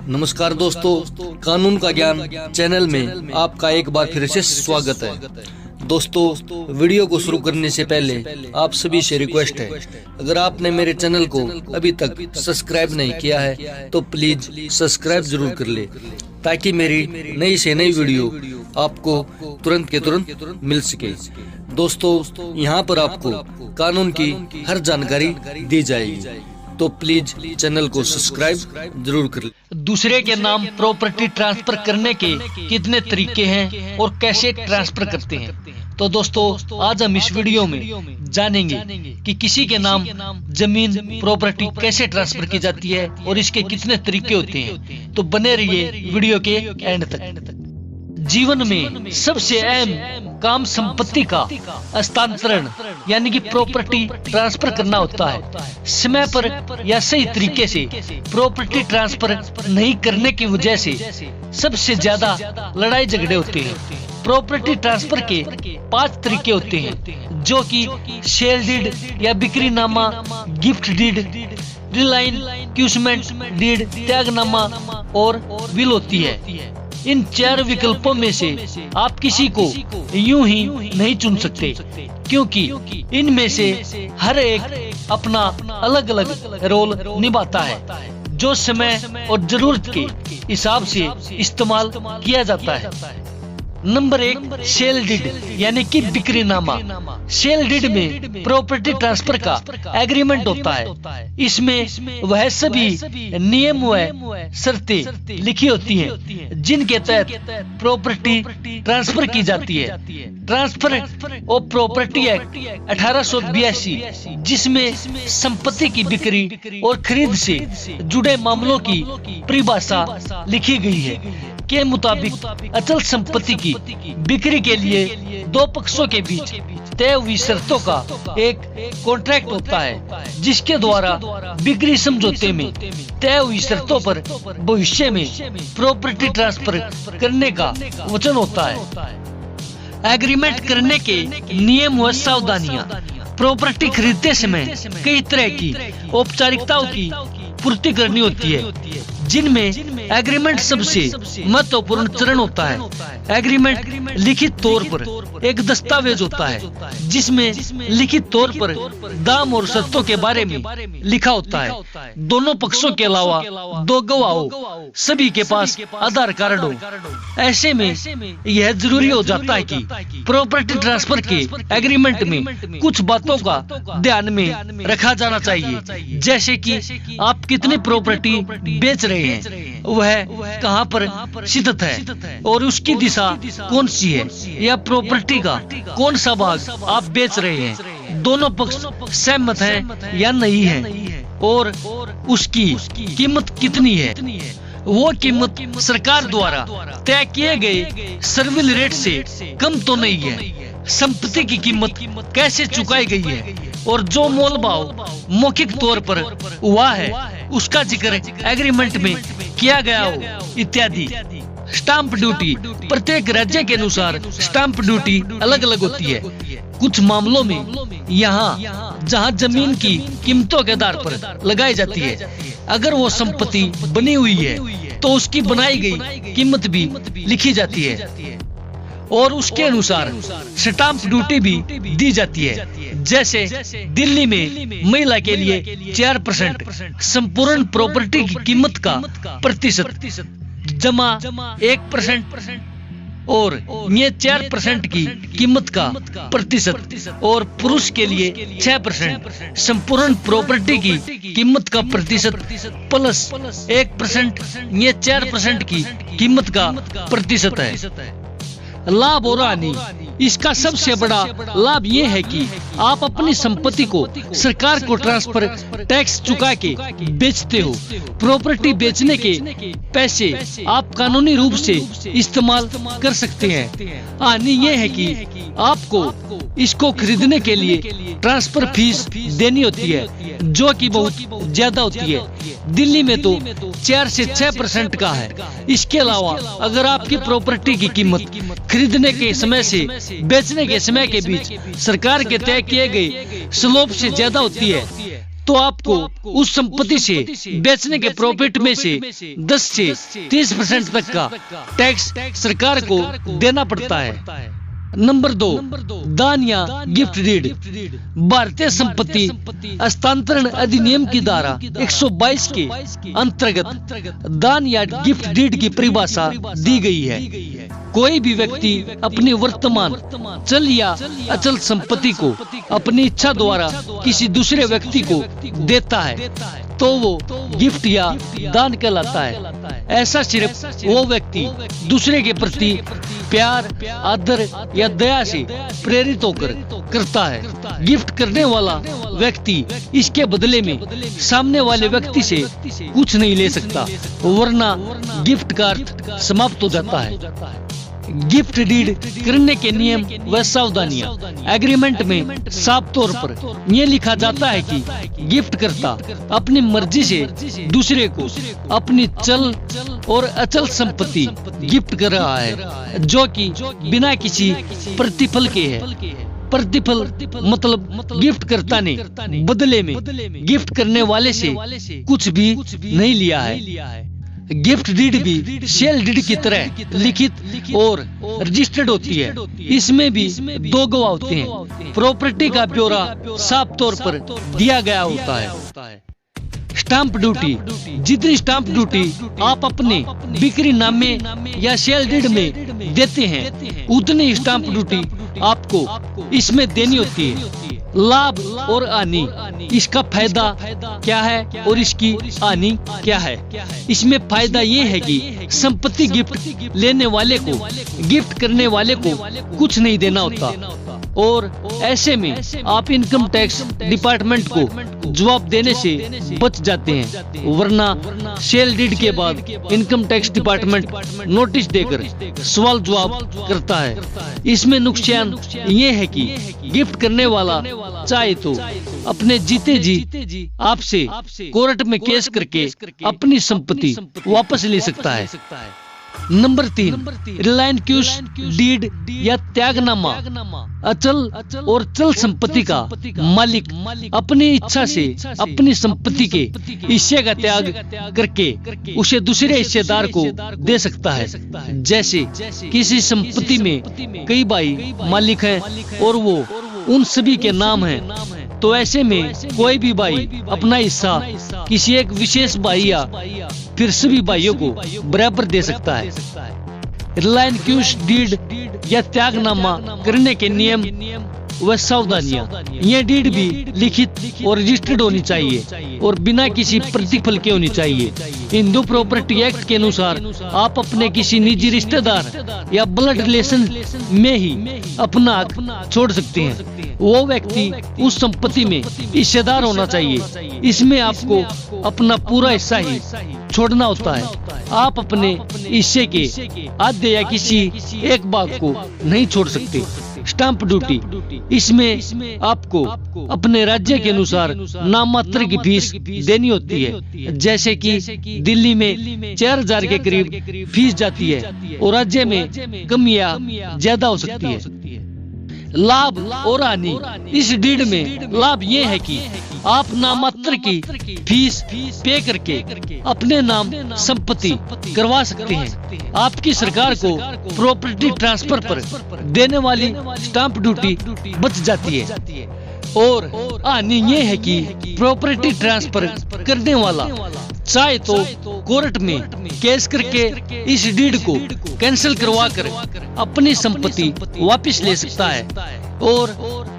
नमस्कार दोस्तों, कानून का ज्ञान चैनल में आपका एक बार फिर से स्वागत है। दोस्तों, वीडियो को शुरू करने से पहले आप सभी से रिक्वेस्ट है, अगर आपने मेरे चैनल को अभी तक सब्सक्राइब नहीं किया है तो प्लीज सब्सक्राइब जरूर कर ले, ताकि मेरी नई से नई वीडियो आपको तुरंत के तुरंत मिल सके। दोस्तों, यहाँ पर आपको कानून की हर जानकारी दी जाएगी, तो प्लीज चैनल को सब्सक्राइब जरूर कर ले। दूसरे के नाम प्रॉपर्टी ट्रांसफर करने के कितने तरीके हैं और कैसे ट्रांसफर करते हैं, तो दोस्तों आज हम इस वीडियो में जानेंगे कि किसी के नाम जमीन प्रॉपर्टी कैसे ट्रांसफर की जाती है और इसके कितने तरीके होते हैं। तो बने रहिए वीडियो के एंड तक। जीवन में सबसे अहम काम संपत्ति का हस्तांतरण यानी कि प्रॉपर्टी ट्रांसफर करना होता है। समय पर या सही तरीके से प्रॉपर्टी ट्रांसफर नहीं करने की वजह से सबसे ज्यादा लड़ाई झगड़े होते हैं। प्रॉपर्टी ट्रांसफर के 5 तरीके होते हैं, जो कि शेयर डीड या बिक्रीनामा, गिफ्ट डीड, रिलाइन, क्यूसमेंट डीड, त्यागनामा और विल होती है। इन 4 विकल्पों में से आप किसी को यूं ही नहीं चुन सकते, क्योंकि इनमें से हर एक अपना अलग अलग रोल निभाता है, जो समय और जरूरत के हिसाब से इस्तेमाल किया जाता है। नंबर 1, सेल डीड यानी कि बिक्रीनामा। सेल डीड में प्रॉपर्टी ट्रांसफर का एग्रीमेंट होता है। इसमें वह सभी नियम व शर्तें लिखी होती हैं जिनके तहत प्रॉपर्टी ट्रांसफर की जाती है। ट्रांसफर ऑफ प्रॉपर्टी एक्ट 1882, जिसमें संपत्ति की बिक्री और खरीद से जुड़े मामलों की परिभाषा लिखी गई है, के मुताबिक अचल संपत्ति की बिक्री के लिए 2 पक्षों के बीच तय हुई शर्तों का एक कॉन्ट्रैक्ट होता है, जिसके द्वारा बिक्री समझौते में तय हुई शर्तों पर भविष्य में प्रॉपर्टी ट्रांसफर करने का वचन होता है। एग्रीमेंट करने के नियम व सावधानियां। प्रॉपर्टी खरीदते समय कई तरह की औपचारिकताओं की पूर्ति करनी होती है, जिनमें एग्रीमेंट सबसे महत्वपूर्ण चरण होता है। एग्रीमेंट लिखित तौर पर एक दस्तावेज होता है, जिसमें लिखित तौर पर दाम और शर्तों के बारे में लिखा होता है। दोनों पक्षों के अलावा 2 गवाह हो, सभी के पास आधार कार्ड हो। ऐसे में यह जरूरी हो जाता है कि प्रॉपर्टी ट्रांसफर के एग्रीमेंट में कुछ बातों का ध्यान में रखा जाना चाहिए, जैसे कि आप कितनी प्रॉपर्टी बेच रहे हैं, वह कहां पर स्थित है और उसकी दिशा कौन सी है, या प्रॉपर्टी का कौन सा भाग आप बेच रहे हैं, दोनों पक्ष सहमत हैं या नहीं है, और उसकी कीमत कितनी है। वो कीमत सरकार द्वारा तय किए गए सर्विल रेट से कम तो नहीं है। संपत्ति की कीमत कैसे चुकाई गई है और जो मोल भाव मौखिक तौर पर हुआ है उसका जिक्र एग्रीमेंट में किया गया हो, इत्यादि। Stamp duty. प्रत्येक राज्य के अनुसार स्टाम्प ड्यूटी अलग अलग होती है। कुछ मामलों में यहाँ जहाँ जमीन की कीमतों के आधार पर लगाई जाती है, अगर वो संपत्ति बनी हुई है तो उसकी बनाई गई कीमत भी लिखी जाती है और उसके अनुसार स्टाम्प ड्यूटी भी दी जाती है। जैसे दिल्ली में महिला के लिए 4% संपूर्ण प्रॉपर्टी की कीमत का प्रतिशत जमा 1% और ये 4% की कीमत का प्रतिशत, और पुरुष के लिए 6% संपूर्ण प्रॉपर्टी की कीमत का प्रतिशत प्लस 1% ये 4% की कीमत का प्रतिशत है। लाभ और हानि। इसका सबसे बड़ा लाभ ये है कि आप अपनी संपत्ति को सरकार को ट्रांसफर टैक्स चुका के बेचते हो। प्रॉपर्टी बेचने के पैसे आप कानूनी रूप से इस्तेमाल कर सकते हैं। हानि ये है कि आपको इसको खरीदने के लिए ट्रांसफर फीस देनी होती है, जो कि बहुत ज्यादा होती है। दिल्ली में तो 4 से 6% का है। इसके अलावा अगर आपकी प्रॉपर्टी की कीमत खरीदने के समय से बेचने के समय के बीच सरकार के तय किए गए स्लोप से ज्यादा होती है तो आपको उस संपत्ति से बेचने के प्रॉफिट में से 10 से 30% तक का टैक्स सरकार को देना पड़ता है। नंबर 2, दान या गिफ्ट डीड। भारतीय संपत्ति हस्तांतरण अधिनियम की धारा 122 के अंतर्गत दान या गिफ्ट डीड की परिभाषा दी गई है। कोई भी व्यक्ति अपनी वर्तमान चल या अचल संपत्ति को अपनी इच्छा द्वारा किसी दूसरे व्यक्ति को देता है तो वो गिफ्ट या दान कहलाता है। ऐसा सिर्फ वो व्यक्ति दूसरे के प्रति प्यार, आदर या दया से प्रेरित होकर करता है। गिफ्ट करने वाला व्यक्ति इसके बदले में सामने वाले व्यक्ति से कुछ नहीं ले सकता, वरना गिफ्ट का अर्थ समाप्त हो जाता है। गिफ्ट डीड करने के नियम व सावधानियां। एग्रीमेंट में साफ तौर पर यह लिखा जाता है कि गिफ्ट करता अपनी मर्जी से दूसरे को अपनी चल और अचल संपत्ति गिफ्ट कर रहा है, जो कि बिना किसी प्रतिफल के है। प्रतिफल मतलब गिफ्ट करता ने बदले में गिफ्ट करने वाले से कुछ भी नहीं लिया है। गिफ्ट डीड भी सेल डीड की तरह लिखित और रजिस्टर्ड होती है। इसमें भी 2 गवाह होते हैं। प्रॉपर्टी का ब्यौरा साफ तौर पर दिया गया होता है। Stamp duty. जितनी स्टाम्प ड्यूटी आप अपने बिक्री नामे या सेल डीड में देते हैं, उतनी स्टाम्प ड्यूटी आपको इसमें देनी होती है। लाभ और हानि, इसका फायदा क्या है और इसकी हानि क्या है। इसमें फायदा ये है कि संपत्ति गिफ्ट लेने वाले को गिफ्ट करने वाले को कुछ नहीं देना होता, और ऐसे में आप इनकम टैक्स डिपार्टमेंट को जवाब देने से बच जाते हैं, वरना सेल डीड के बाद इनकम टैक्स डिपार्टमेंट नोटिस देकर सवाल जवाब करता है। इसमें नुकसान ये है कि गिफ्ट करने वाला चाहे तो अपने जीते जी आपसे कोर्ट में केस करके अपनी संपत्ति वापस ले सकता है। नंबर 3, रिलायंस डीड या त्यागनामा। अचल और चल संपत्ति का मालिक अपनी इच्छा से अपनी संपत्ति के हिस्से का त्याग करके उसे दूसरे हिस्सेदार को दे सकता है। जैसे किसी संपत्ति में कई भाई मालिक हैं और वो उन सभी के नाम हैं, तो ऐसे में कोई भी भाई अपना हिस्सा किसी एक विशेष भाई या फिर सभी भाइयों को बराबर दे सकता है। रिलायंस डीड या त्यागनामा करने के नियम व सावधानियां। यह डीड भी लिखित और रजिस्टर्ड होनी चाहिए और बिना किसी प्रतिफल के होनी चाहिए। हिंदू प्रॉपर्टी एक्ट के अनुसार आप अपने किसी निजी रिश्तेदार या ब्लड रिलेशन में ही अपना हक छोड़ सकते हैं। वो व्यक्ति उस संपत्ति में हिस्सेदार होना चाहिए। इसमें आपको अपना पूरा हिस्सा ही छोड़ना होता है। आप अपने हिस्से के आधे या किसी एक भाग को नहीं छोड़ सकते। Stamp duty. इसमें आपको अपने राज्य के अनुसार नाममात्र की फीस देनी होती है। जैसे कि दिल्ली में 4000 के करीब फीस जाती है और राज्य में कम या ज्यादा हो सकती है। लाभ और हानि। इस डीड में लाभ ये है कि आप नाममात्र की फीस पे करके अपने नाम संपत्ति करवा सकते हैं। आपकी सरकार को प्रॉपर्टी ट्रांसफर पर देने वाली स्टाम्प ड्यूटी बच जाती है। और हानि ये है कि प्रॉपर्टी ट्रांसफर करने वाला चाहे तो कोर्ट में केस करके इस डीड को कैंसिल करवाकर अपनी संपत्ति वापस ले सकता है और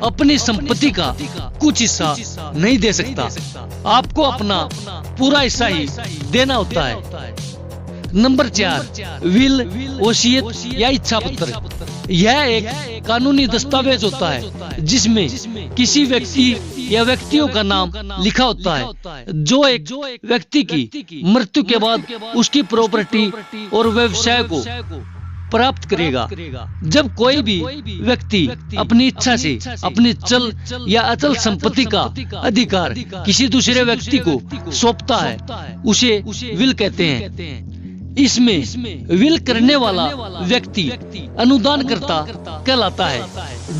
अपनी संपत्ति का कुछ हिस्सा नहीं दे सकता। आपको अपना पूरा हिस्सा ही देना होता है। नंबर 4, विल, वसीयत या इच्छा पत्र। यह एक कानूनी दस्तावेज होता है जिसमें किसी व्यक्ति या व्यक्तियों का नाम लिखा होता है, जो एक व्यक्ति की मृत्यु के बाद उसकी प्रॉपर्टी और व्यवसाय को प्राप्त करेगा। जब कोई भी व्यक्ति अपनी इच्छा से अपनी चल या अचल संपत्ति का अधिकार किसी दूसरे व्यक्ति को सौंपता है, उसे विल कहते हैं। इसमें विल करने वाला व्यक्ति अनुदानकर्ता कहलाता है।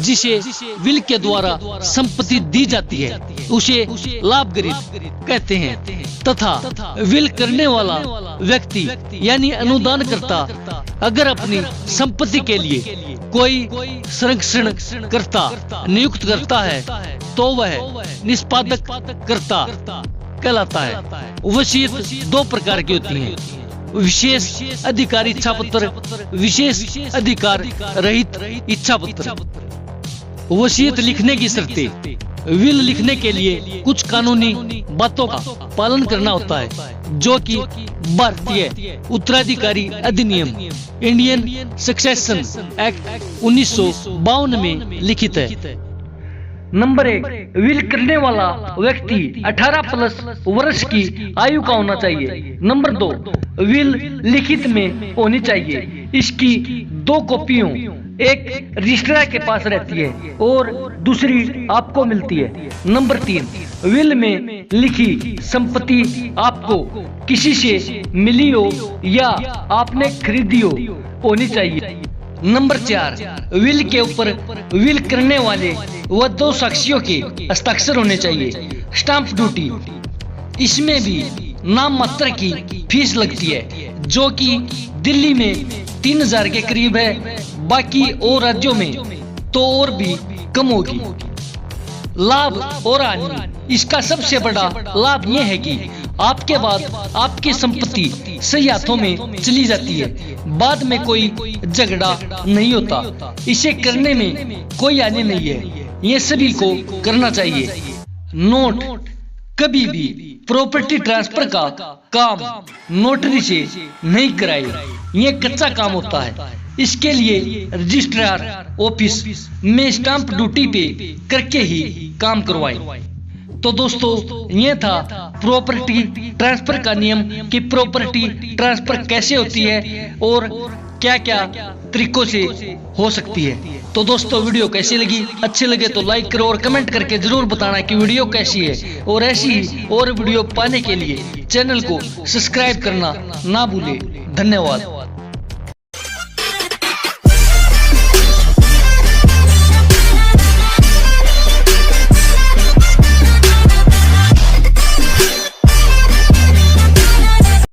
जिसे विल के द्वारा संपत्ति दी जाती है उसे लाभ गरीब कहते हैं तथा विल करने वाला व्यक्ति यानी अनुदान करता अगर अपनी संपत्ति के लिए कोई संरक्षण करता नियुक्त करता है तो वह निष्पादक करता कहलाता है। वसीयत दो प्रकार की होती है, विशेष अधिकार इच्छा पत्र, विशेष अधिकार रहित इच्छा पत्र। वसीयत लिखने की शर्तें, विल लिखने के लिए कुछ कानूनी बातों का पालन करना होता है जो कि भारतीय उत्तराधिकारी अधिनियम इंडियन सक्सेशन एक्ट 1952 में लिखित है। नंबर 1, विल करने वाला व्यक्ति 18+ वर्ष की आयु का होना चाहिए। नंबर 2, विल लिखित में होनी चाहिए। इसकी 2 कॉपियों, एक रजिस्ट्रार के पास रहती है और दूसरी आपको मिलती है। नंबर 3, विल में लिखी संपत्ति आपको किसी से मिली हो या आपने खरीदी हो होनी चाहिए। नंबर 4, विल के ऊपर विल करने वाले व 2 साक्षियों के हस्ताक्षर होने चाहिए। स्टाम्प ड्यूटी, इसमें भी नाम मात्र की फीस लगती है जो कि दिल्ली में 3000 के करीब है, बाकी और राज्यों में तो और भी कम होगी। लाभ और हानि, इसका सबसे बड़ा लाभ यह है कि आपके बाद आपकी संपत्ति सही हाथों में चली जाती है, बाद में कोई झगड़ा नहीं होता। इसे करने में कोई हानि नहीं है, ये सभी को करना चाहिए। नोट, कभी भी प्रॉपर्टी ट्रांसफर का काम नोटरी से नहीं कराए, ये कच्चा काम होता है। इसके लिए रजिस्ट्रार ऑफिस में स्टाम्प ड्यूटी पे करके ही काम करवाएं। तो दोस्तों, ये था प्रॉपर्टी ट्रांसफर का नियम कि प्रॉपर्टी ट्रांसफर कैसे होती है और क्या क्या तरीकों से हो सकती है। तो दोस्तों, वीडियो कैसी लगी? अच्छी लगे तो लाइक करो और कमेंट करके जरूर बताना कि वीडियो कैसी है। और ऐसी ही और वीडियो पाने के लिए चैनल को सब्सक्राइब करना ना भूले। धन्यवाद।